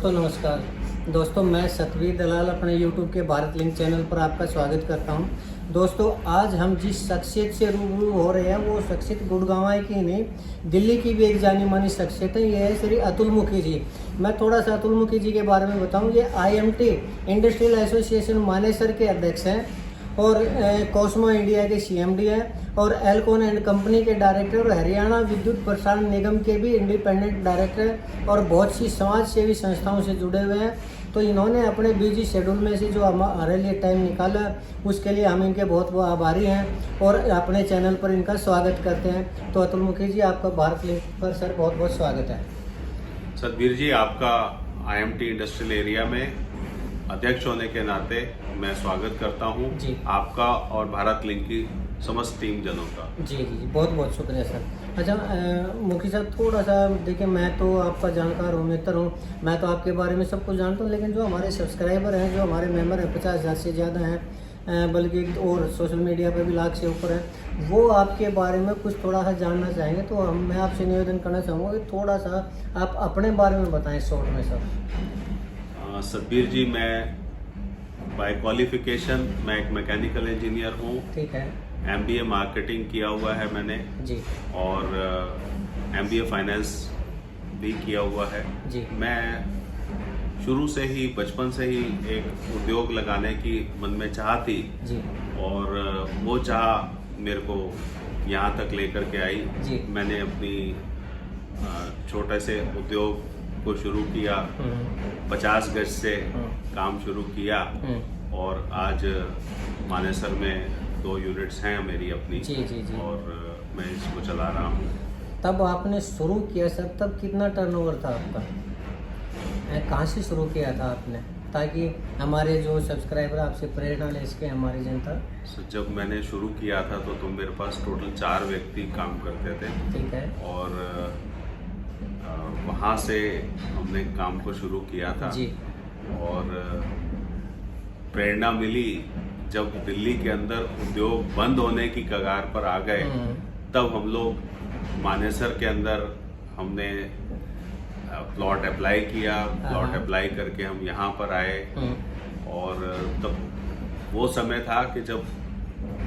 दोस्तों नमस्कार। दोस्तों मैं सतवीर दलाल अपने YouTube के भारत लिंक चैनल पर आपका स्वागत करता हूं। दोस्तों आज हम जिस शख्सियत से रूबरू हो रहे हैं वो शख्सियत गुड़गांव की नहीं, दिल्ली की भी एक जानी मानी शख्सियत है। ये है श्री अतुल मुखी जी। मैं थोड़ा सा अतुल मुखी जी के बारे में बताऊं। ये IMT इंडस्ट्रियल एसोसिएशन मानेसर के अध्यक्ष हैं और कॉस्मो इंडिया के CMD हैं और एल्कोन एंड कंपनी के डायरेक्टर और हरियाणा विद्युत प्रसारण निगम के भी इंडिपेंडेंट डायरेक्टर हैं और बहुत सी समाज सेवी संस्थाओं से जुड़े हुए हैं। तो इन्होंने अपने बिजी शेड्यूल में से जो हमारे लिए टाइम निकाला उसके लिए हम इनके बहुत बहुत आभारी हैं और अपने चैनल पर इनका स्वागत करते हैं। तो अतुल मुखी जी आपका भारत लिंक पर सर बहुत बहुत स्वागत है। सतबीर जी आपका IMT इंडस्ट्रियल एरिया में अध्यक्ष होने के नाते मैं स्वागत करता हूं जी। आपका और भारत लिंक की समस्त टीम जनों का। जी जी जी बहुत बहुत शुक्रिया सर। अच्छा मुखी साहब थोड़ा सा देखिए, मैं तो आपका जानकार हूँ, मित्र हूँ, मैं तो आपके बारे में सब कुछ जानता हूँ, लेकिन जो हमारे सब्सक्राइबर हैं, जो हमारे मेंबर हैं 50,000 से ज़्यादा हैं, बल्कि और सोशल मीडिया पर भी लाख से ऊपर हैं, वो आपके बारे में कुछ थोड़ा सा जानना चाहेंगे। तो मैं आपसे निवेदन करना चाहूँगा कि थोड़ा सा आप अपने बारे में बताएं शॉर्ट में सर। सतबीर जी मैं बाय क्वालिफिकेशन मैं एक मैकेनिकल इंजीनियर हूँ। ठीक है। MBA मार्केटिंग किया हुआ है मैंने जी। और MBA फाइनेंस भी किया हुआ है जी। मैं शुरू से ही बचपन से ही एक उद्योग लगाने की मन में चाह थी जी। और वो चाह मेरे को यहाँ तक लेकर के आई। जी। मैंने अपनी छोटे से उद्योग को शुरू किया, 50 गज से काम शुरू किया और आज मानेसर में 2 यूनिट्स हैं मेरी अपनी। जी जी जी। और मैं इसको चला रहा हूँ। तब आपने शुरू किया सर, तब कितना टर्नओवर था आपका? कहाँ से शुरू किया था आपने, ताकि हमारे जो सब्सक्राइबर आपसे प्रेरणा ले सके, हमारी जनता? जब मैंने शुरू किया था तो मेरे पास टोटल 4 व्यक्ति काम करते थे। ठीक है। और वहाँ से हमने काम को शुरू किया था। जी। और प्रेरणा मिली जब दिल्ली के अंदर उद्योग बंद होने की कगार पर आ गए, तब हम लोग मानेसर के अंदर हमने प्लॉट अप्लाई किया। प्लॉट अप्लाई करके हम यहाँ पर आए और तब वो समय था कि जब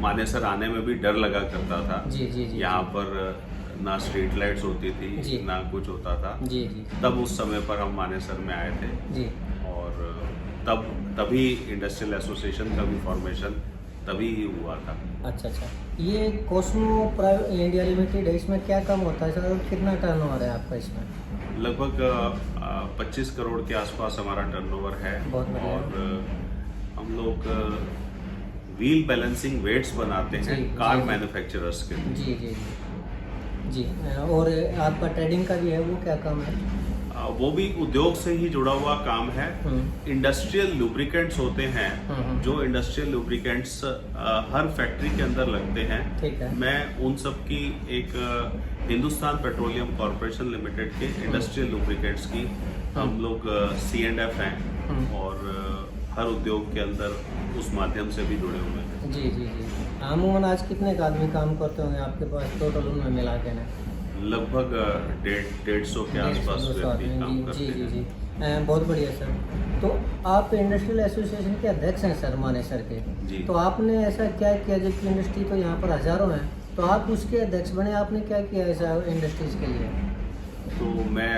मानेसर आने में भी डर लगा करता था। जी जी जी। यहाँ पर ना स्ट्रीट लाइट्स होती थी, ना कुछ होता था। जी जी। तब उस समय पर हम मानेसर में आए थे। जी। और तभी इंडस्ट्रियल एसोसिएशन का भी फॉर्मेशन तभी ही हुआ था। अच्छा अच्छा। ये कॉस्मो प्राइवेट इंडिया लिमिटेड है, इसमें क्या काम होता है सर और कितना टर्नओवर है आपका इसमें? लगभग 25 करोड़ के आसपास हमारा टर्नओवर है। बहुत बढ़िया। और हम लोग व्हील बैलेंसिंग वेट्स बनाते हैं कार मैन्युफैक्चरर्स के लिए। जी जी जी। और आपका ट्रेडिंग का भी है, वो क्या काम है? वो भी उद्योग से ही जुड़ा हुआ काम है। इंडस्ट्रियल लुब्रिकेंट्स होते हैं, जो इंडस्ट्रियल लुब्रिकेंट्स हर फैक्ट्री के अंदर लगते हैं। ठीक है। मैं उन सब की एक हिंदुस्तान पेट्रोलियम कॉर्पोरेशन लिमिटेड के इंडस्ट्रियल लुब्रिकेंट्स की हम लोग C&F हैं और हर उद्योग के अंदर उस माध्यम से भी जुड़े हुए हैं। जी जी जी। अमूमन आज कितने आदमी काम करते होंगे आपके पास टोटल उनमें मिला के ना? लगभग 150 के आसपास व्यक्ति काम करते हैं। जी जी जी। बहुत बढ़िया सर। तो आप इंडस्ट्रियल एसोसिएशन के अध्यक्ष हैं सर मानेसर के। जी। तो आपने ऐसा क्या किया, जबकि इंडस्ट्री तो यहाँ पर हजारों हैं, तो आप उसके अध्यक्ष बने, आपने क्या किया ऐसा इंडस्ट्रीज के लिए? तो मैं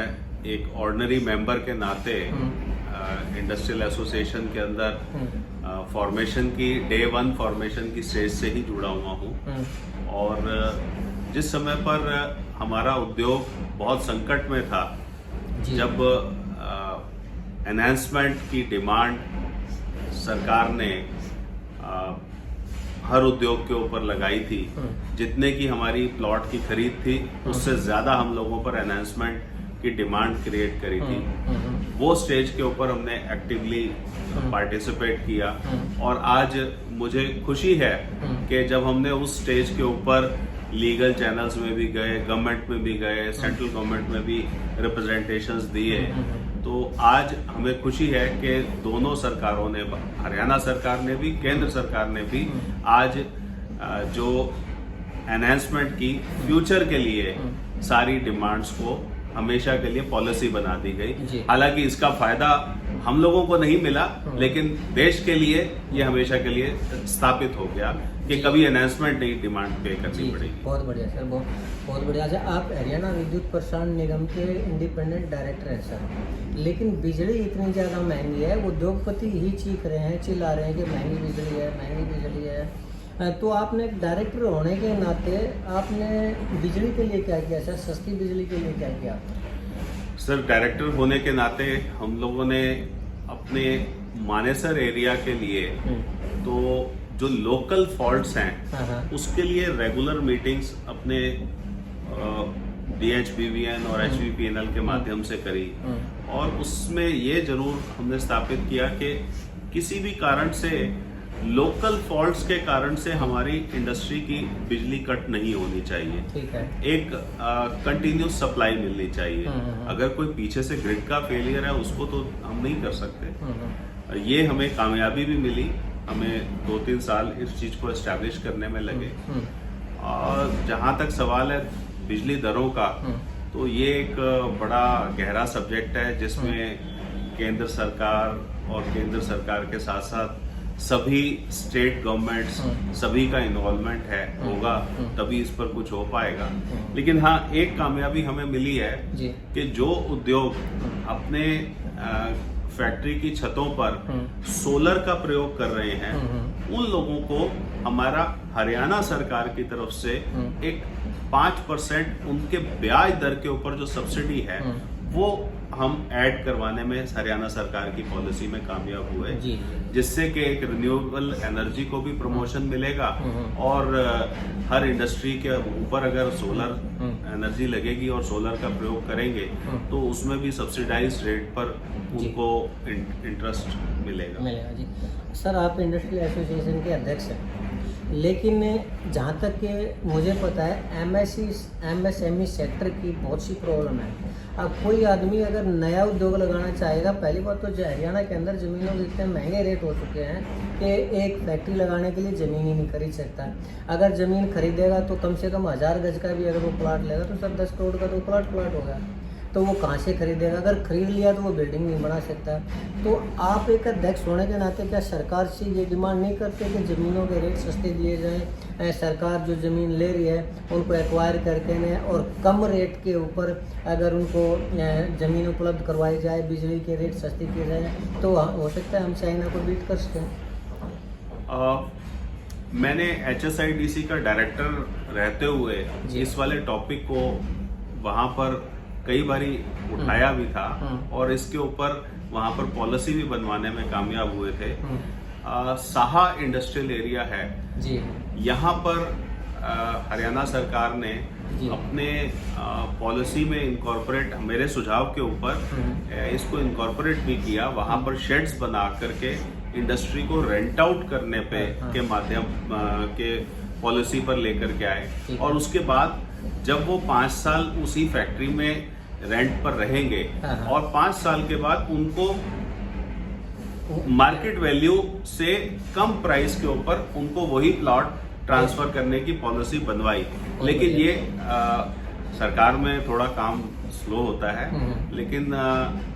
एक ऑर्डिनरी मेंबर के नाते इंडस्ट्रियल एसोसिएशन के अंदर फॉर्मेशन की डे 1 फॉर्मेशन की स्टेज से ही जुड़ा हुआ हूँ। और जिस समय पर हमारा उद्योग बहुत संकट में था, जब एनहांसमेंट की डिमांड सरकार ने हर उद्योग के ऊपर लगाई थी, जितने की हमारी प्लॉट की खरीद थी उससे ज़्यादा हम लोगों पर एनहांसमेंट की डिमांड क्रिएट करी थी। वो स्टेज के ऊपर हमने एक्टिवली पार्टिसिपेट किया और आज मुझे खुशी है कि जब हमने उस स्टेज के ऊपर लीगल चैनल्स में भी गए, गवर्नमेंट में भी गए, सेंट्रल गवर्नमेंट में भी रिप्रेजेंटेशंस दिए, तो आज हमें खुशी है कि दोनों सरकारों ने, हरियाणा सरकार ने भी, केंद्र सरकार ने भी आज जो एनहांसमेंट की फ्यूचर के लिए सारी डिमांड्स को हमेशा के लिए पॉलिसी बना दी जी। गई। हालांकि इसका फायदा हम लोगों को नहीं मिला, लेकिन देश के लिए ये हमेशा के लिए स्थापित हो गया कि कभी अनाउंसमेंट नहीं डिमांड पे करनी पड़ेगी। बहुत बढ़िया सर, बहुत बढ़िया। अच्छा, आप हरियाणा विद्युत प्रसारण निगम के इंडिपेंडेंट डायरेक्टर हैं सर, लेकिन बिजली इतनी ज़्यादा महंगी है, उद्योगपति ही चीख रहे हैं, चिल्ला रहे हैं कि महंगी बिजली है, महंगी बिजली है। तो आपने एक डायरेक्टर होने के नाते आपने बिजली के लिए क्या किया सर, सस्ती बिजली के लिए क्या किया? सर, डायरेक्टर होने के नाते हम लोगों ने अपने मानेसर एरिया के लिए तो जो लोकल फॉल्ट्स हैं उसके लिए रेगुलर मीटिंग्स अपने DHBVN और HVPNL के माध्यम से करी, और उसमें ये जरूर हमने स्थापित किया कि किसी भी कारण से लोकल फॉल्ट्स के कारण से हमारी इंडस्ट्री की बिजली कट नहीं होनी चाहिए। ठीक है। एक कंटिन्यूस सप्लाई मिलनी चाहिए। अगर कोई पीछे से ग्रिड का फेलियर है उसको तो हम नहीं कर सकते। ये हमें कामयाबी भी मिली, हमें 2-3 साल इस चीज को एस्टैब्लिश करने में लगे। और जहां तक सवाल है बिजली दरों का, तो ये एक बड़ा गहरा सब्जेक्ट है जिसमें केंद्र सरकार और केंद्र सरकार के साथ साथ सभी स्टेट गवर्नमेंट्स सभी का इन्वॉल्वमेंट होगा, तभी इस पर कुछ हो पाएगा। लेकिन हाँ, एक कामयाबी हमें मिली है कि जो उद्योग अपने फैक्ट्री की छतों पर सोलर का प्रयोग कर रहे हैं उन लोगों को हमारा हरियाणा सरकार की तरफ से एक 5% उनके ब्याज दर के ऊपर जो सब्सिडी है वो हम ऐड करवाने में हरियाणा सरकार की पॉलिसी में कामयाब हुए, जिससे कि एक रिन्यूएबल एनर्जी को भी प्रमोशन मिलेगा और हर इंडस्ट्री के ऊपर अगर सोलर एनर्जी लगेगी और सोलर का प्रयोग करेंगे तो उसमें भी सब्सिडाइज्ड रेट पर उनको इंटरेस्ट मिलेगा जी। सर, आप इंडस्ट्रियल एसोसिएशन के अध्यक्ष हैं, लेकिन जहाँ तक कि मुझे पता है MSME सेक्टर की बहुत सी प्रॉब्लम है। अब कोई आदमी अगर नया उद्योग लगाना चाहेगा, पहली बात तो हरियाणा के अंदर ज़मीनों के इतने महंगे रेट हो चुके हैं कि एक फैक्ट्री लगाने के लिए ज़मीन ही नहीं खरीद सकता। अगर ज़मीन खरीदेगा तो कम से कम 1000 गज का भी अगर वो प्लाट लेगा तो सर 10 करोड़ का तो प्लाट होगा, तो वो कहाँ से खरीदेगा? अगर खरीद लिया तो वो बिल्डिंग नहीं बना सकता। तो आप एक अध्यक्ष होने के नाते क्या सरकार से ये डिमांड नहीं करते कि ज़मीनों के रेट सस्ते दिए जाएं? सरकार जो ज़मीन ले रही है उनको एक्वायर करके न और कम रेट के ऊपर अगर उनको ज़मीन उपलब्ध करवाई जाए, बिजली के रेट सस्ते किए जाए, तो हो सकता है हम चाइना को बीट कर सकें। मैंने HSIDC का डायरेक्टर रहते हुए इस वाले टॉपिक को वहाँ पर कई बारी उठाया भी था और इसके ऊपर वहाँ पर पॉलिसी भी बनवाने में कामयाब हुए थे। साहा इंडस्ट्रियल एरिया है जी, यहाँ पर हरियाणा सरकार ने अपने पॉलिसी में इनकॉर्पोरेट, मेरे सुझाव के ऊपर इसको इनकॉर्पोरेट भी किया। वहाँ पर शेड्स बना करके इंडस्ट्री को रेंट आउट करने पे के माध्यम के पॉलिसी पर लेकर के आए, और उसके बाद जब वो 5 साल उसी फैक्ट्री में रेंट पर रहेंगे और 5 साल के बाद उनको मार्केट वैल्यू से कम प्राइस के ऊपर उनको वही प्लॉट ट्रांसफर करने की पॉलिसी बनवाई। लेकिन ये सरकार में थोड़ा काम स्लो होता है, लेकिन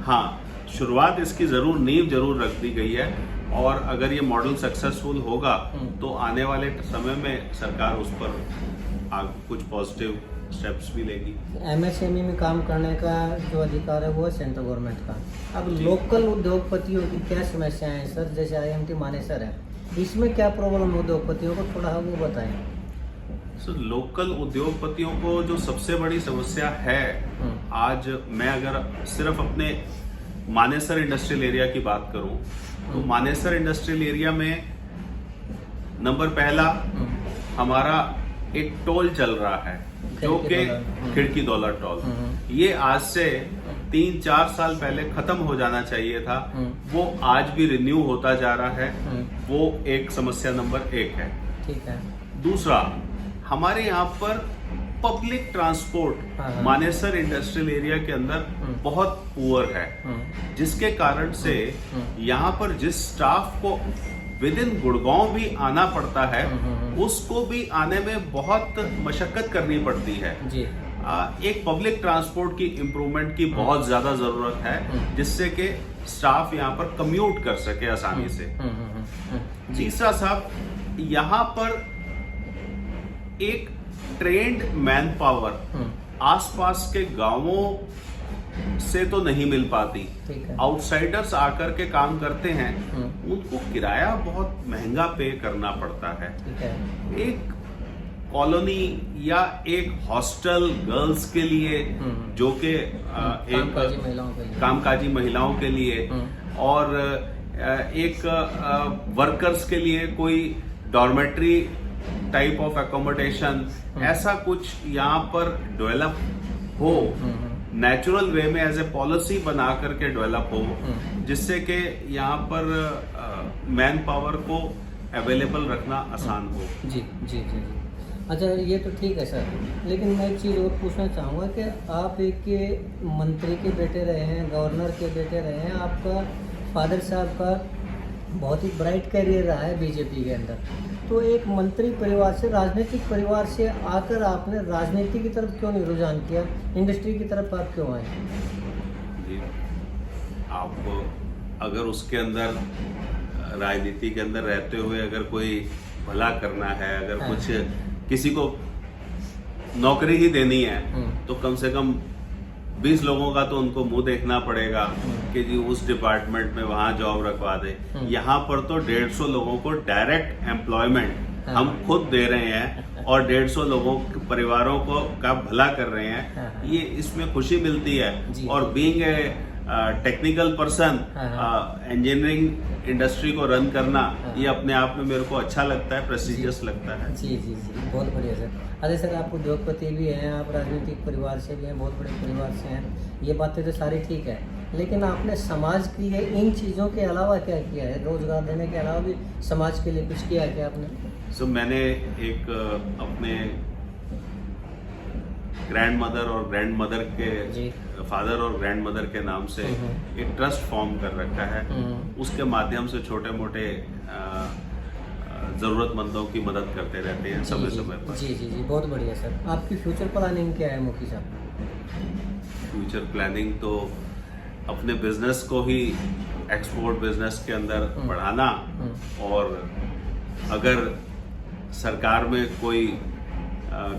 हाँ, शुरुआत इसकी नींव जरूर रख दी गई है, और अगर ये मॉडल सक्सेसफुल होगा तो आने वाले समय में सरकार उस पर कुछ पॉजिटिव स्टेप्स भी लेगी। MSME में काम करने का जो अधिकार है वो है सेंट्रल गवर्नमेंट का। अब लोकल उद्योगपतियों की क्या समस्याएं हैं सर? जैसे IMT मानेसर है, इसमें क्या प्रॉब्लम है उद्योगपतियों को, थोड़ा वो बताएं। लोकल उद्योगपतियों को जो सबसे बड़ी समस्या है आज, मैं अगर सिर्फ अपने मानेसर इंडस्ट्रियल एरिया की बात करूं तो मानेसर इंडस्ट्रियल एरिया में नंबर पहला हमारा एक टोल चल रहा है जो कि खिड़की दौलत टोल, ये आज से 3-4 साल पहले खत्म हो जाना चाहिए था, वो आज भी रिन्यू होता जा रहा है। वो एक समस्या नंबर 1 है। ठीक है। दूसरा, हमारे यहाँ पर public transport Manesar industrial area के अंदर बहुत पुअर है, जिसके कारण से यहाँ पर जिस स्टाफ को विद इन गुड़गांव भी आना पड़ता है उसको भी आने में बहुत मशक्कत करनी पड़ती है। जी। एक पब्लिक ट्रांसपोर्ट की इम्प्रूवमेंट की बहुत ज्यादा जरूरत है, जिससे कि स्टाफ यहाँ पर कम्यूट कर सके आसानी से। तीसरा साहब, यहाँ पर एक ट्रेंड मैन पावर आसपास के गांवों से तो नहीं मिल पाती। आउटसाइडर्स आकर के काम करते हैं, उनको किराया बहुत महंगा पे करना पड़ता है। एक कॉलोनी या एक हॉस्टल गर्ल्स के लिए, जो कि एक कामकाजी महिलाओं के लिए, और एक वर्कर्स के लिए कोई डॉर्मेट्री टाइप ऑफ एकोमोडेशन, ऐसा कुछ यहाँ पर डेवलप हो, नेचुरल वे में एज ए पॉलिसी बना करके डेवलप हो, जिससे कि यहाँ पर मैन पावर को अवेलेबल रखना आसान हो। जी जी जी जी। अच्छा, ये तो ठीक है सर, लेकिन मैं एक चीज़ और पूछना चाहूँगा कि आप एक के मंत्री के बेटे रहे हैं, गवर्नर के बेटे रहे हैं, आपका फादर साहब का बहुत ही ब्राइट करियर रहा है बीजेपी के अंदर, तो एक मंत्री परिवार से, राजनीतिक परिवार से आकर आपने राजनीति की तरफ क्यों नहीं रुझान किया, इंडस्ट्री की तरफ आप क्यों आए? जी, आप अगर उसके अंदर राजनीति के अंदर रहते हुए अगर कोई भला करना है, अगर कुछ किसी को नौकरी ही देनी है, तो कम से कम 20 लोगों का तो उनको मुंह देखना पड़ेगा कि जी उस डिपार्टमेंट में वहां जॉब रखवा दे। यहाँ पर तो 150 लोगों को डायरेक्ट एम्प्लॉयमेंट हम खुद दे रहे हैं और 150 लोगों के परिवारों को का भला कर रहे हैं। ये इसमें खुशी मिलती है। और being a technical person, engineering industry को रन करना, ये अपने आप में मेरे को अच्छा लगता है, प्रेस्टिजियस लगता है। जी जी जी, बहुत बढ़िया सर। अरे सर, आप उद्योगपति भी हैं, आप राजनीतिक परिवार से भी हैं, बहुत बड़े परिवार से हैं, ये बातें तो सारी ठीक है, लेकिन आपने समाज के लिए इन चीज़ों के अलावा क्या किया है? रोजगार देने के अलावा भी समाज के लिए कुछ किया है क्या आपने? सो मैंने एक अपने ग्रैंड मदर और ग्रैंड मदर के फादर और ग्रैंड मदर के नाम से एक ट्रस्ट फॉर्म कर रखा है। उसके माध्यम से छोटे मोटे जरूरतमंदों की मदद करते रहते हैं समय समय पर। जी जी जी, बहुत बढ़िया सर। आपकी फ्यूचर प्लानिंग क्या है मुखी साहब? फ्यूचर प्लानिंग तो अपने बिजनेस को ही एक्सपोर्ट बिजनेस के अंदर बढ़ाना, और अगर सरकार में कोई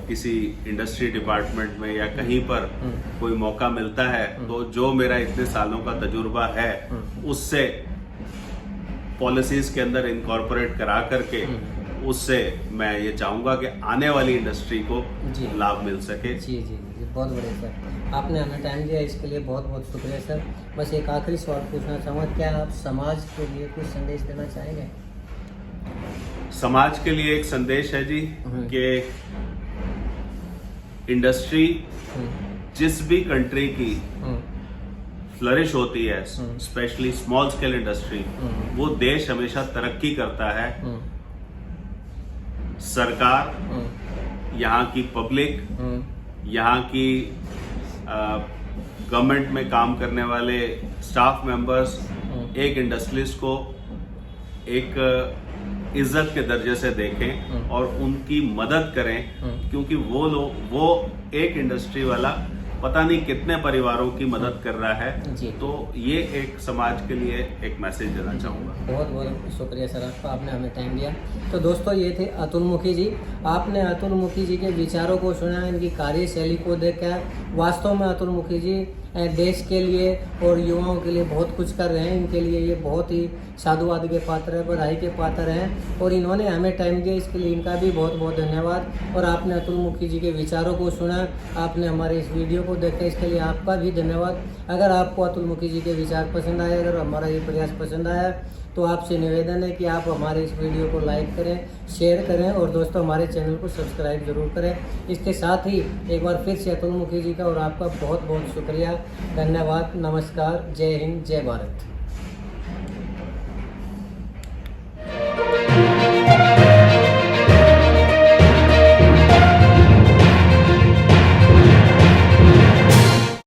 किसी इंडस्ट्री डिपार्टमेंट में या कहीं पर कोई मौका मिलता है, तो जो मेरा इतने सालों का तजुर्बा है उससे पॉलिसीज के अंदर इनकॉर्पोरेट करा करके, उससे मैं ये चाहूँगा कि आने वाली इंडस्ट्री को लाभ मिल सके। जी जी जी, बहुत बढ़िया सर, आपने हमें टाइम दिया, इसके लिए बहुत बहुत शुक्रिया सर। बस एक आखिरी सवाल पूछना चाहूँगा, क्या आप समाज के लिए कुछ संदेश देना चाहेंगे? समाज के लिए एक संदेश है जी कि इंडस्ट्री जिस भी कंट्री की फ्लरिश होती है, स्पेशली स्मॉल स्केल इंडस्ट्री, वो देश हमेशा तरक्की करता है। सरकार, यहाँ की पब्लिक, यहाँ की गवर्नमेंट में काम करने वाले स्टाफ मेंबर्स एक इंडस्ट्रियलिस्ट को एक इज्जत के दर्जे से देखें और उनकी मदद करें, क्योंकि वो एक इंडस्ट्री वाला पता नहीं कितने परिवारों की मदद कर रहा है। तो ये एक समाज के लिए एक मैसेज देना चाहूँगा। बहुत बहुत शुक्रिया सर आपका, आपने हमें टाइम दिया। तो दोस्तों, ये थे अतुल मुखी जी। आपने अतुल मुखी जी के विचारों को सुना, इनकी कार्यशैली को देखकर वास्तव में अतुल मुखी जी देश के लिए और युवाओं के लिए बहुत कुछ कर रहे हैं। इनके लिए ये बहुत ही साधुवाद के पात्र है, बधाई के पात्र हैं, और इन्होंने हमें टाइम दिया, इसके लिए इनका भी बहुत बहुत धन्यवाद। और आपने अतुल मुखी जी के विचारों को सुना, आपने हमारे इस वीडियो को देखा, इसके लिए आपका भी धन्यवाद। अगर आपको अतुल मुखी जी के विचार पसंद आए, अगर हमारा ये प्रयास पसंद आया, तो आपसे निवेदन है कि आप हमारे इस वीडियो को लाइक करें, शेयर करें, और दोस्तों हमारे चैनल को सब्सक्राइब जरूर करें। इसके साथ ही एक बार फिर से अतुल मुखी जी का और आपका बहुत बहुत शुक्रिया, धन्यवाद, नमस्कार, जय हिंद, जय भारत।